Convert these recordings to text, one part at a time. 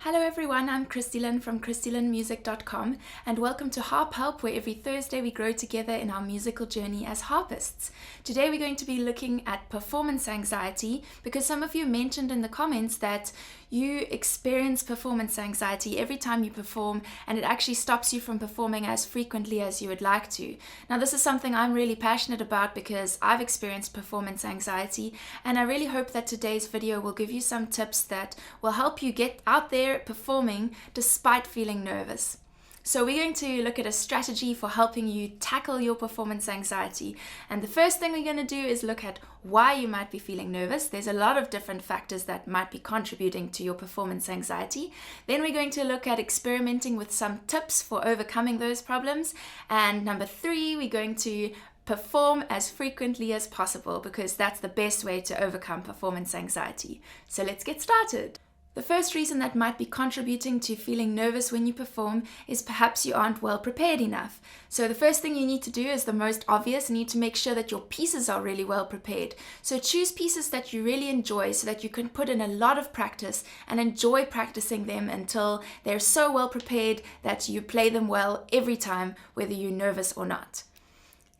Hello everyone, I'm Christy-Lyn from Christy-Lynmusic.com and welcome to Harp, where every Thursday we grow together in our musical journey as harpists. Today we're going to be looking at performance anxiety because some of you mentioned in the comments that you experience performance anxiety every time you perform and it actually stops you from performing as frequently as you would like to. Now this is something I'm really passionate about because I've experienced performance anxiety, and I really hope that today's video will give you some tips that will help you get out there performing despite feeling nervous. So we're going to look at a strategy for helping you tackle your performance anxiety. And the first thing we're going to do is look at why you might be feeling nervous. There's a lot of different factors that might be contributing to your performance anxiety. Then we're going to look at experimenting with some tips for overcoming those problems. And number 3, we're going to perform as frequently as possible because that's the best way to overcome performance anxiety. So let's get started. The first reason that might be contributing to feeling nervous when you perform is perhaps you aren't well prepared enough. So the first thing you need to do is the most obvious. You need to make sure that your pieces are really well prepared. So choose pieces that you really enjoy so that you can put in a lot of practice and enjoy practicing them until they're so well prepared that you play them well every time, whether you're nervous or not.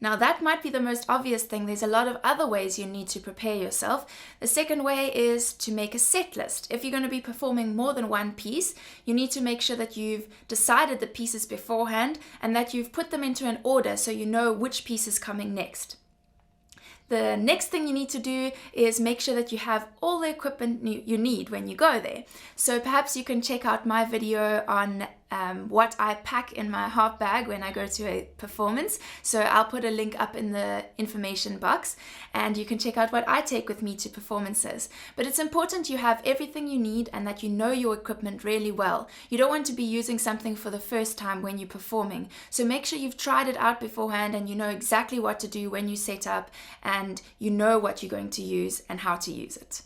Now that might be the most obvious thing. There's a lot of other ways you need to prepare yourself. The second way is to make a set list. If you're going to be performing more than one piece, you need to make sure that you've decided the pieces beforehand and that you've put them into an order so you know which piece is coming next. The next thing you need to do is make sure that you have all the equipment you need when you go there. So perhaps you can check out my video on what I pack in my harp bag when I go to a performance. So I'll put a link up in the information box and you can check out what I take with me to performances. But it's important you have everything you need and that you know your equipment really well. You don't want to be using something for the first time when you're performing. So make sure you've tried it out beforehand and you know exactly what to do when you set up and you know what you're going to use and how to use it.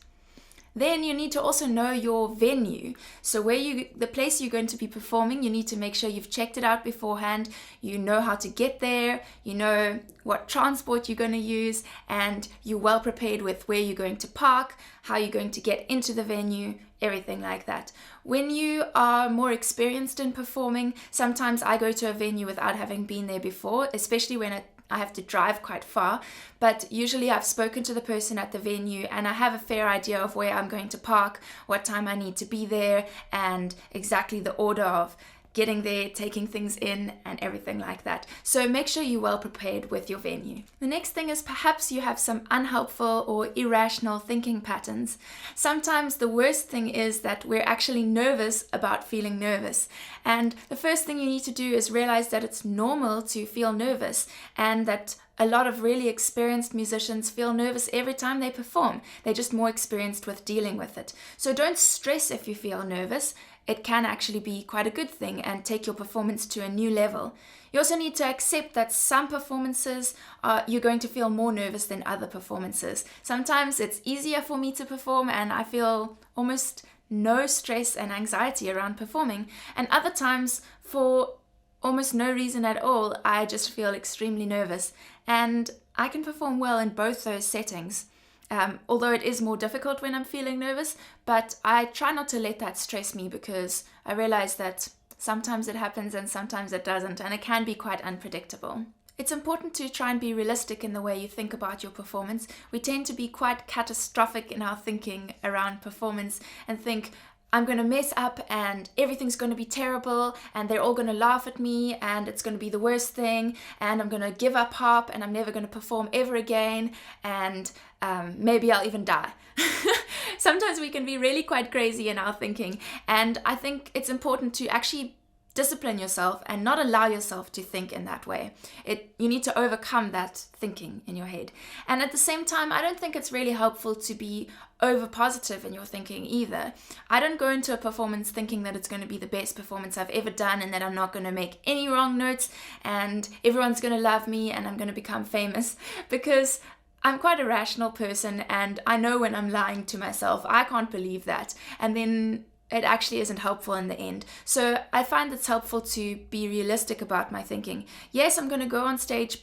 Then you need to also know your venue. So the place you're going to be performing, you need to make sure you've checked it out beforehand. You know how to get there, you know what transport you're going to use, and you're well prepared with where you're going to park, how you're going to get into the venue, everything like that. When you are more experienced in performing, sometimes I go to a venue without having been there before, especially when I have to drive quite far, but usually I've spoken to the person at the venue and I have a fair idea of where I'm going to park, what time I need to be there, and exactly the order of getting there, taking things in, and everything like that. So make sure you're well prepared with your venue. The next thing is perhaps you have some unhelpful or irrational thinking patterns. Sometimes the worst thing is that we're actually nervous about feeling nervous. And the first thing you need to do is realize that it's normal to feel nervous and that a lot of really experienced musicians feel nervous every time they perform. They're just more experienced with dealing with it. So don't stress if you feel nervous. It can actually be quite a good thing and take your performance to a new level. You also need to accept that some performances you're going to feel more nervous than other performances. Sometimes it's easier for me to perform and I feel almost no stress and anxiety around performing. And other times, for almost no reason at all, I just feel extremely nervous. And I can perform well in both those settings. Although it is more difficult when I'm feeling nervous, but I try not to let that stress me because I realize that sometimes it happens and sometimes it doesn't, and it can be quite unpredictable. It's important to try and be realistic in the way you think about your performance. We tend to be quite catastrophic in our thinking around performance and think, I'm going to mess up and everything's going to be terrible and they're all going to laugh at me and it's going to be the worst thing and I'm going to give up harp and I'm never going to perform ever again and maybe I'll even die. Sometimes we can be really quite crazy in our thinking, and I think it's important to actually discipline yourself and not allow yourself to think in that way. You need to overcome that thinking in your head. And at the same time, I don't think it's really helpful to be over positive in your thinking either. I don't go into a performance thinking that it's going to be the best performance I've ever done and that I'm not going to make any wrong notes and everyone's going to love me and I'm going to become famous, because I'm quite a rational person and I know when I'm lying to myself. I can't believe that. And then it actually isn't helpful in the end. So I find it's helpful to be realistic about my thinking. Yes, I'm going to go on stage.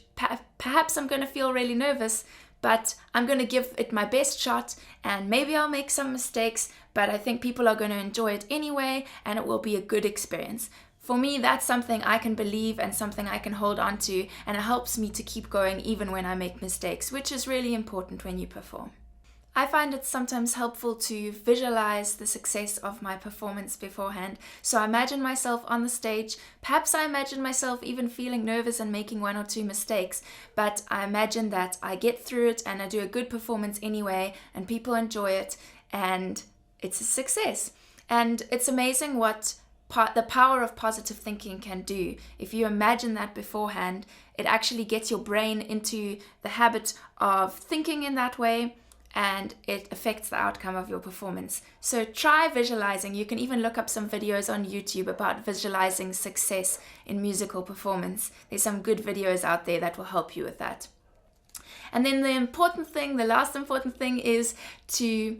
Perhaps I'm going to feel really nervous, but I'm going to give it my best shot, and maybe I'll make some mistakes, but I think people are going to enjoy it anyway, and it will be a good experience. For me, that's something I can believe and something I can hold on to, and it helps me to keep going even when I make mistakes, which is really important when you perform. I find it sometimes helpful to visualize the success of my performance beforehand. So I imagine myself on the stage. Perhaps I imagine myself even feeling nervous and making 1 or 2 mistakes, but I imagine that I get through it and I do a good performance anyway, and people enjoy it, and it's a success. And it's amazing what the power of positive thinking can do. If you imagine that beforehand, it actually gets your brain into the habit of thinking in that way, and it affects the outcome of your performance. So try visualizing. You can even look up some videos on YouTube about visualizing success in musical performance. There's some good videos out there that will help you with that. And then the last important thing is to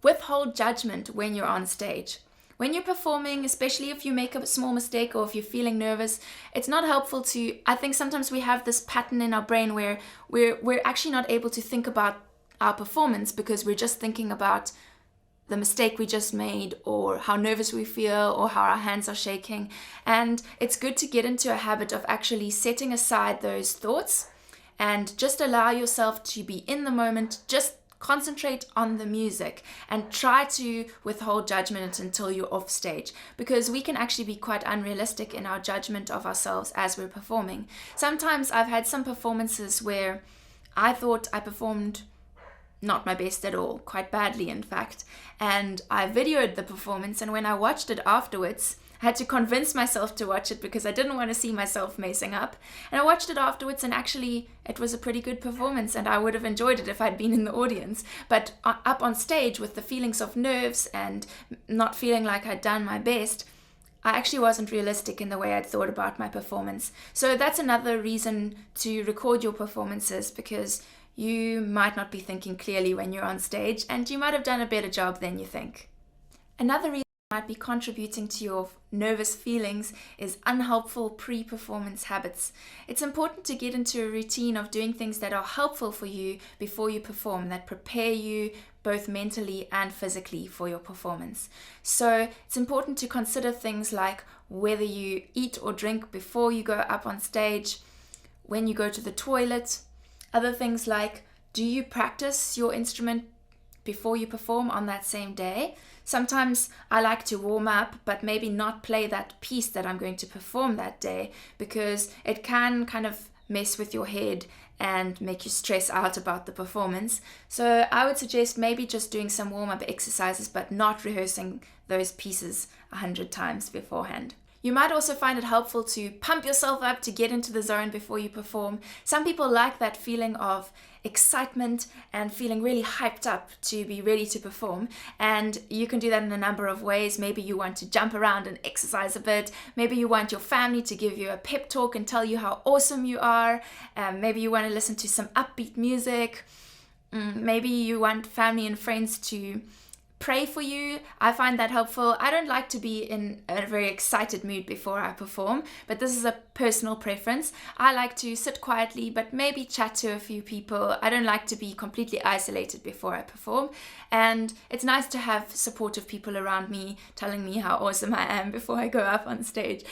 withhold judgment when you're on stage. When you're performing, especially if you make a small mistake or if you're feeling nervous, it's not helpful to, I think sometimes we have this pattern in our brain where we're actually not able to think about our performance because we're just thinking about the mistake we just made, or how nervous we feel, or how our hands are shaking. And it's good to get into a habit of actually setting aside those thoughts and just allow yourself to be in the moment. Just concentrate on the music and try to withhold judgment until you're off stage, because we can actually be quite unrealistic in our judgment of ourselves as we're performing. Sometimes I've had some performances where I thought I performed not my best at all, quite badly in fact, and I videoed the performance, and when I watched it afterwards, I had to convince myself to watch it because I didn't want to see myself messing up. And I watched it afterwards, and actually it was a pretty good performance, and I would have enjoyed it if I'd been in the audience. But up on stage with the feelings of nerves and not feeling like I'd done my best, I actually wasn't realistic in the way I'd thought about my performance. So that's another reason to record your performances, because you might not be thinking clearly when you're on stage, and you might have done a better job than you think. Another reason might be contributing to your nervous feelings is unhelpful pre-performance habits. It's important to get into a routine of doing things that are helpful for you before you perform, that prepare you both mentally and physically for your performance. So it's important to consider things like whether you eat or drink before you go up on stage, when you go to the toilet, other things like, do you practice your instrument before you perform on that same day? Sometimes I like to warm up, but maybe not play that piece that I'm going to perform that day, because it can kind of mess with your head and make you stress out about the performance. So I would suggest maybe just doing some warm-up exercises, but not rehearsing those pieces 100 times beforehand. You might also find it helpful to pump yourself up to get into the zone before you perform. Some people like that feeling of excitement and feeling really hyped up to be ready to perform, and you can do that in a number of ways. Maybe you want to jump around and exercise a bit. Maybe you want your family to give you a pep talk and tell you how awesome you are. Maybe you want to listen to some upbeat music. Maybe you want family and friends to pray for you. I find that helpful. I don't like to be in a very excited mood before I perform, but this is a personal preference. I like to sit quietly, but maybe chat to a few people. I don't like to be completely isolated before I perform, and it's nice to have supportive people around me telling me how awesome I am before I go up on stage.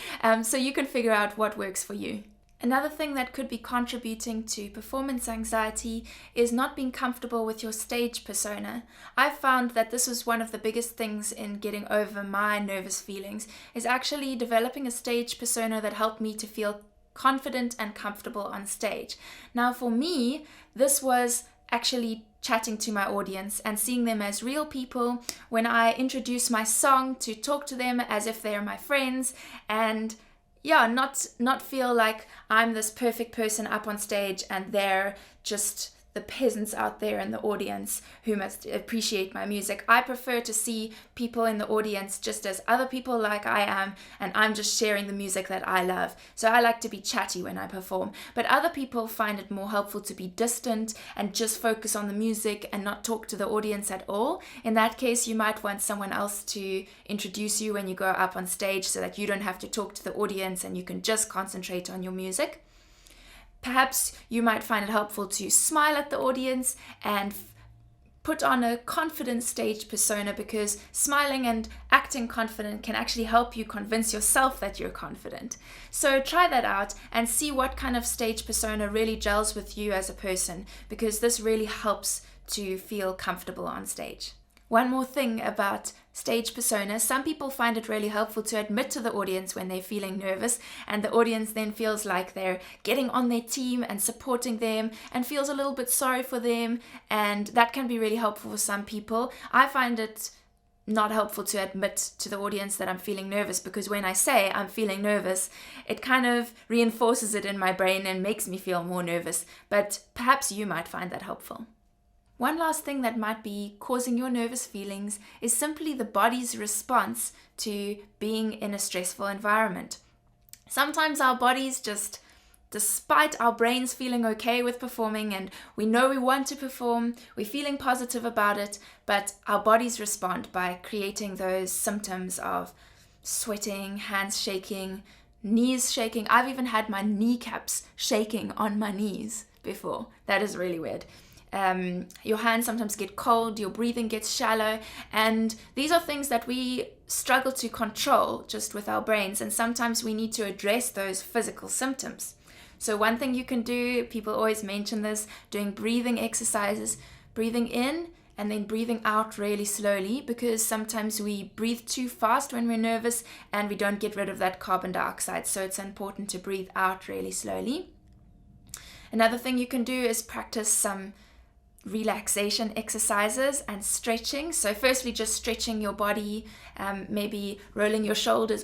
So you can figure out what works for you. Another thing that could be contributing to performance anxiety is not being comfortable with your stage persona. I've found that this was one of the biggest things in getting over my nervous feelings, is actually developing a stage persona that helped me to feel confident and comfortable on stage. Now for me, this was actually chatting to my audience and seeing them as real people when I introduce my song, to talk to them as if they're my friends, and not feel like I'm this perfect person up on stage and they're just the peasants out there in the audience who must appreciate my music. I prefer to see people in the audience just as other people like I am, and I'm just sharing the music that I love. So I like to be chatty when I perform, but other people find it more helpful to be distant and just focus on the music and not talk to the audience at all. In that case, you might want someone else to introduce you when you go up on stage so that you don't have to talk to the audience and you can just concentrate on your music. Perhaps you might find it helpful to smile at the audience and put on a confident stage persona, because smiling and acting confident can actually help you convince yourself that you're confident. So try that out and see what kind of stage persona really gels with you as a person, because this really helps to feel comfortable on stage. One more thing about stage persona, some people find it really helpful to admit to the audience when they're feeling nervous, and the audience then feels like they're getting on their team and supporting them and feels a little bit sorry for them, and that can be really helpful for some people. I find it not helpful to admit to the audience that I'm feeling nervous, because when I say I'm feeling nervous, it kind of reinforces it in my brain and makes me feel more nervous, but perhaps you might find that helpful. One last thing that might be causing your nervous feelings is simply the body's response to being in a stressful environment. Sometimes our bodies just, despite our brains feeling okay with performing and we know we want to perform, we're feeling positive about it, but our bodies respond by creating those symptoms of sweating, hands shaking, knees shaking. I've even had my kneecaps shaking on my knees before. That is really weird. Your hands sometimes get cold, your breathing gets shallow, and these are things that we struggle to control just with our brains, and sometimes we need to address those physical symptoms. So one thing you can do, people always mention this, doing breathing exercises, breathing in and then breathing out really slowly, because sometimes we breathe too fast when we're nervous and we don't get rid of that carbon dioxide, so it's important to breathe out really slowly. Another thing you can do is practice some relaxation exercises and stretching. So firstly, just stretching your body, maybe rolling your shoulders,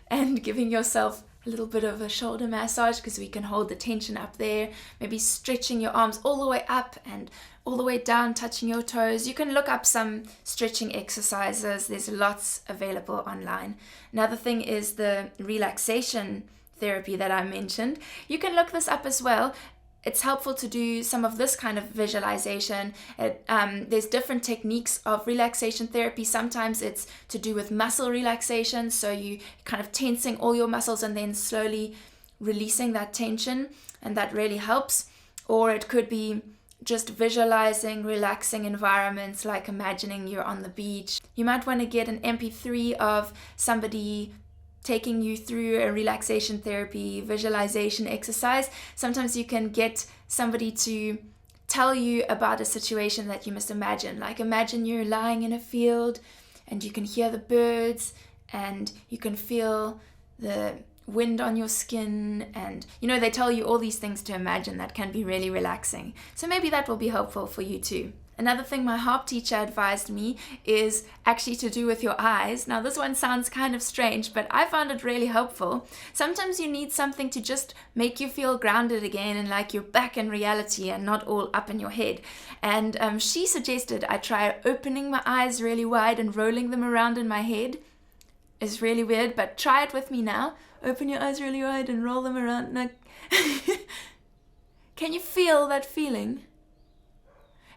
and giving yourself a little bit of a shoulder massage, because we can hold the tension up there. Maybe stretching your arms all the way up and all the way down, touching your toes. You can look up some stretching exercises. There's lots available online. Another thing is the relaxation therapy that I mentioned. You can look this up as well. It's helpful to do some of this kind of visualization. There's different techniques of relaxation therapy. Sometimes it's to do with muscle relaxation, so you kind of tensing all your muscles and then slowly releasing that tension, and that really helps. Or it could be just visualizing relaxing environments, like imagining you're on the beach. You might want to get an MP3 of somebody taking you through a relaxation therapy visualization exercise. Sometimes you can get somebody to tell you about a situation that you must imagine. Like imagine you're lying in a field and you can hear the birds and you can feel the wind on your skin, and they tell you all these things to imagine that can be really relaxing. So maybe that will be helpful for you too. Another thing my harp teacher advised me is actually to do with your eyes. Now this one sounds kind of strange, but I found it really helpful. Sometimes you need something to just make you feel grounded again and like you're back in reality and not all up in your head. And she suggested I try opening my eyes really wide and rolling them around in my head. It's really weird, but try it with me now. Open your eyes really wide and roll them around. Now, can you feel that feeling?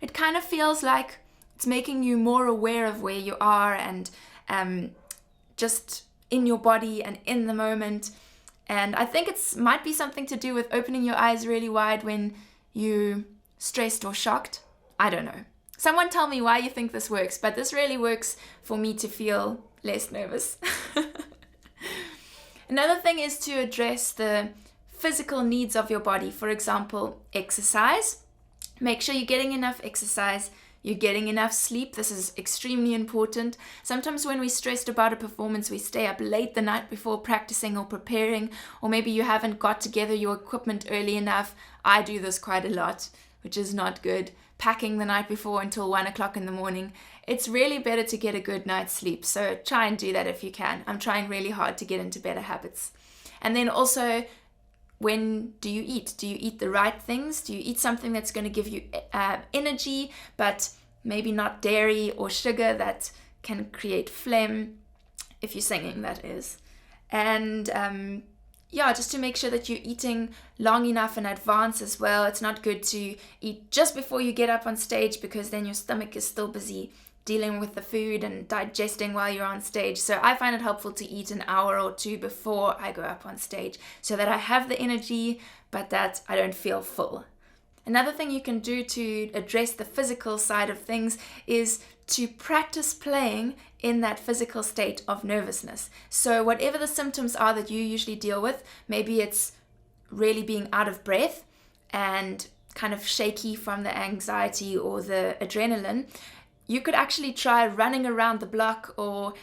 It kind of feels like it's making you more aware of where you are and just in your body and in the moment. And I think it might be something to do with opening your eyes really wide when you're stressed or shocked. I don't know. Someone tell me why you think this works, but this really works for me to feel less nervous. Another thing is to address the physical needs of your body. For example, exercise. Make sure you're getting enough exercise, you're getting enough sleep. This is extremely important. Sometimes when we're stressed about a performance, we stay up late the night before practicing or preparing, or maybe you haven't got together your equipment early enough. I do this quite a lot, which is not good. Packing the night before until 1 o'clock in the morning. It's really better to get a good night's sleep, so try and do that if you can. I'm trying really hard to get into better habits. And then also, when do you eat? Do you eat the right things? Do you eat something that's going to give you energy, but maybe not dairy or sugar that can create phlegm, if you're singing, that is. And just to make sure that you're eating long enough in advance as well. It's not good to eat just before you get up on stage, because then your stomach is still busy dealing with the food and digesting while you're on stage. So I find it helpful to eat an hour or two before I go up on stage so that I have the energy, but that I don't feel full. Another thing you can do to address the physical side of things is to practice playing in that physical state of nervousness. So whatever the symptoms are that you usually deal with, maybe it's really being out of breath and kind of shaky from the anxiety or the adrenaline, you could actually try running around the block or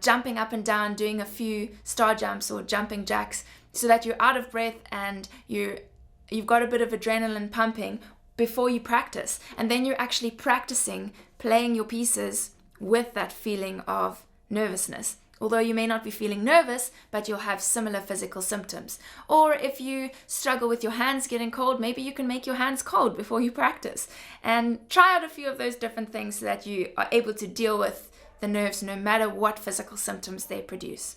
jumping up and down, doing a few star jumps or jumping jacks so that you're out of breath and you've got a bit of adrenaline pumping before you practice. And then you're actually practicing playing your pieces with that feeling of nervousness. Although you may not be feeling nervous, but you'll have similar physical symptoms. Or if you struggle with your hands getting cold, maybe you can make your hands cold before you practice. And try out a few of those different things so that you are able to deal with the nerves no matter what physical symptoms they produce.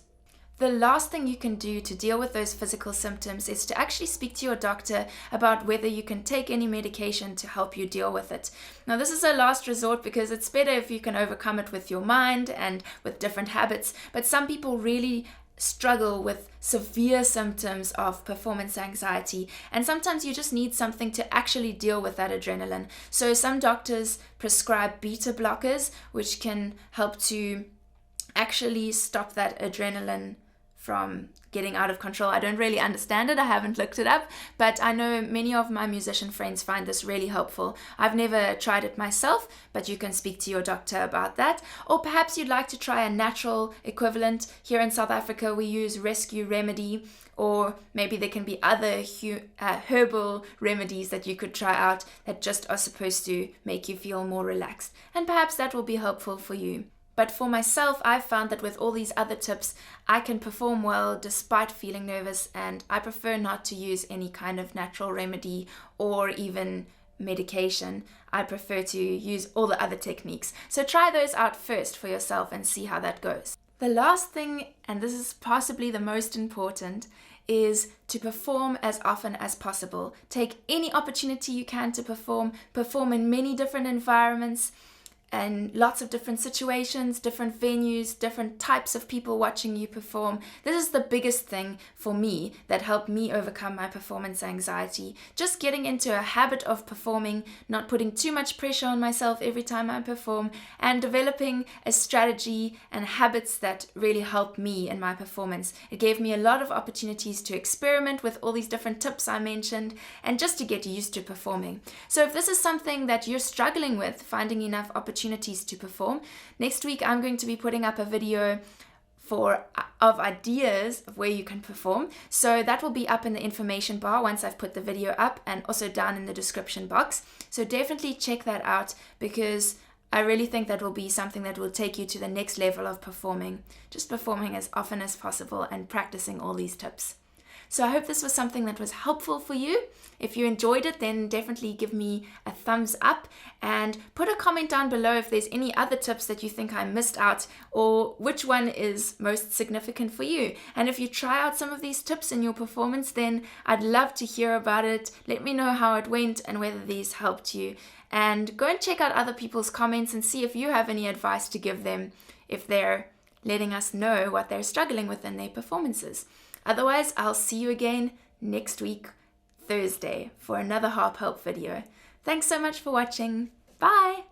The last thing you can do to deal with those physical symptoms is to actually speak to your doctor about whether you can take any medication to help you deal with it. Now, this is a last resort because it's better if you can overcome it with your mind and with different habits, but some people really struggle with severe symptoms of performance anxiety, and sometimes you just need something to actually deal with that adrenaline. So some doctors prescribe beta blockers, which can help to actually stop that adrenaline from getting out of control. I don't really understand it. I haven't looked it up, but I know many of my musician friends find this really helpful. I've never tried it myself, but you can speak to your doctor about that. Or perhaps you'd like to try a natural equivalent. Here in South Africa, we use Rescue Remedy, or maybe there can be other herbal remedies that you could try out that just are supposed to make you feel more relaxed. And perhaps that will be helpful for you. But for myself, I've found that with all these other tips, I can perform well despite feeling nervous, and I prefer not to use any kind of natural remedy or even medication. I prefer to use all the other techniques. So try those out first for yourself and see how that goes. The last thing, and this is possibly the most important, is to perform as often as possible. Take any opportunity you can to perform in many different environments, and lots of different situations, different venues, different types of people watching you perform. This is the biggest thing for me that helped me overcome my performance anxiety. Just getting into a habit of performing, not putting too much pressure on myself every time I perform, and developing a strategy and habits that really help me in my performance. It gave me a lot of opportunities to experiment with all these different tips I mentioned, and just to get used to performing. So if this is something that you're struggling with, finding enough opportunities to perform, next week I'm going to be putting up a video of ideas of where you can perform. So that will be up in the information bar once I've put the video up, and also down in the description box. So definitely check that out, because I really think that will be something that will take you to the next level of performing. Just performing as often as possible and practicing all these tips. So I hope this was something that was helpful for you. If you enjoyed it, then definitely give me a thumbs up and put a comment down below if there's any other tips that you think I missed out, or which one is most significant for you. And if you try out some of these tips in your performance, then I'd love to hear about it. Let me know how it went and whether these helped you. And go and check out other people's comments and see if you have any advice to give them if they're letting us know what they're struggling with in their performances. Otherwise, I'll see you again next week, Thursday, for another Harp Help video. Thanks so much for watching. Bye!